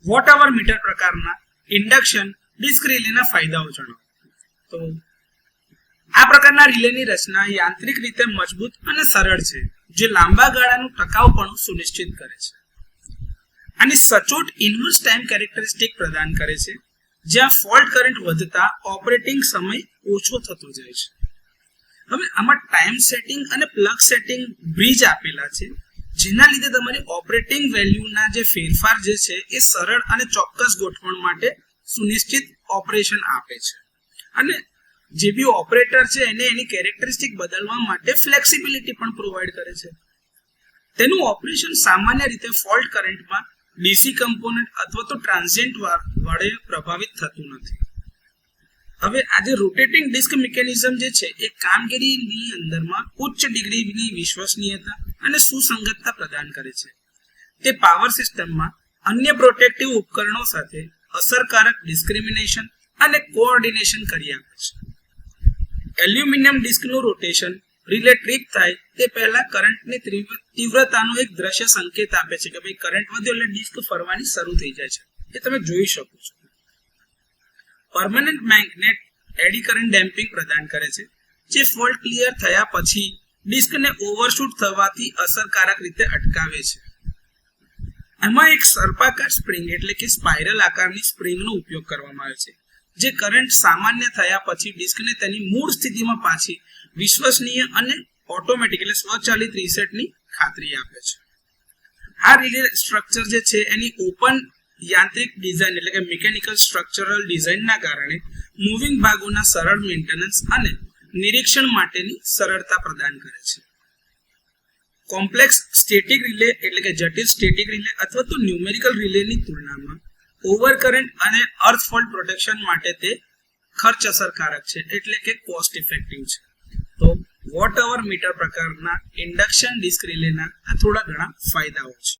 Watt hour metre પ્રકારના induction disk રિલેના ફાયદાઓ જણાવો. તો આ પ્રકારના રિલેની રચના યાંત્રિક રીતે મજબૂત અને સરળ છે, જે લાંબા ગાળાનું ટકાઉપણું સુનિશ્ચિત કરે છે. આની સચોટ ઇન્વર્સ ટાઈમ કેરેક્ટરિસ્ટિક પ્રદાન કરે છે, જ્યાં ફોલ્ટ કરંટ વધતા ઓપરેટિંગ સમય ઓછો થતો જાય છે. હવે આમાં ટાઈમ સેટિંગ અને પ્લગ સેટિંગ બ્રિજ આપેલા છે, જેના લીધે તમારી ઓપરેટિંગ વેલ્યુના જે ફેરફાર જે છે એ સરળ અને ચોક્કસ ગોઠવણ માટે સુનિશ્ચિત ઓપરેશન આપે છે. અને જે બી ઓપરેટર છે એને એની કેરેક્ટરિસ્ટિક બદલવા માટે ફ્લેક્સિબિલિટી પણ પ્રોવાઈડ કરે છે. તેનું ઓપરેશન સામાન્ય રીતે ફોલ્ટ કરંટમાં ડીસી કમ્પોનન્ટ અથવા તો ટ્રાન્ઝિયન્ટ વડે પ્રભાવિત થતું નથી. હવે આ જે રોટેટિંગ ડિસ્ક મિકેનિઝમ જે છે એ કામગીરીની અંદરમાં ઉચ્ચ ડિગ્રીની વિશ્વસનીયતા અને સુસંગતતા પ્રદાન કરે છે. તે પાવર સિસ્ટમમાં અન્ય પ્રોટેક્ટિવ ઉપકરણો સાથે અસરકારક ડિસ્ક્રિમિનેશન અને કોઓર્ડિનેશન કરી આપે છે. એલ્યુમિનિયમ ડિસ્કનું રોટેશન રિલે ટ્રિપ થાય તે પહેલા કરંટની તીવ્રતાનો એક દ્રશ્ય સંકેત આપે છે કે ભાઈ કરંટ વધ્યો એટલે ડિસ્ક ફરવાની શરૂ થઈ જાય છે. એ તમે જોઈ શકો છો. Permanent magnet eddy current damping પ્રદાન કરે છે, જે ફોલ્ટ ક્લિયર થયા પછી ડિસ્કને ઓવરશૂટ થવાથી અસરકારક રીતે અટકાવે છે. એમાં એક સર્પાકાર સ્પ્રિંગ એટલે કે સ્પાઇરલ આકારની સ્પ્રિંગનો ઉપયોગ કરવામાં આવે છે, જે કરંટ સામાન્ય થયા પછી ડિસ્કને તેની મૂળ સ્થિતિમાં પાછી વિશ્વસનીય અને ઓટોમેટિક એટલે સ્વચાલિત રીસેટની ખાતરી આપે છે. આ રિલે સ્ટ્રક્ચર જે છે એની ઓપન યાંત્રિક ડિઝાઇન એટલે કે મિકેનિકલ સ્ટ્રક્ચરલ ડિઝાઇનના કારણે મૂવિંગ ભાગોના સરળ મેન્ટેનન્સ અને નિરીક્ષણ માટેની સરળતા પ્રદાન કરે છે. કોમ્પ્લેક્સ સ્ટેટિક રિલે એટલે કે જટિલ સ્ટેટિક રિલે અથવા તો ન્યુમેરિકલ રિલેની તુલનામાં ઓવરકરન્ટ અને અર્થ ફોલ્ટ પ્રોટેક્શન માટે તે ખર્ચ અસરકારક છે, એટલે કે કોસ્ટ ઇફેક્ટિવ છે. તો વોટ અવર મીટર પ્રકારના ઇન્ડક્શન ડિસ્ક રિલેના આ થોડા ઘણા ફાયદાઓ છે.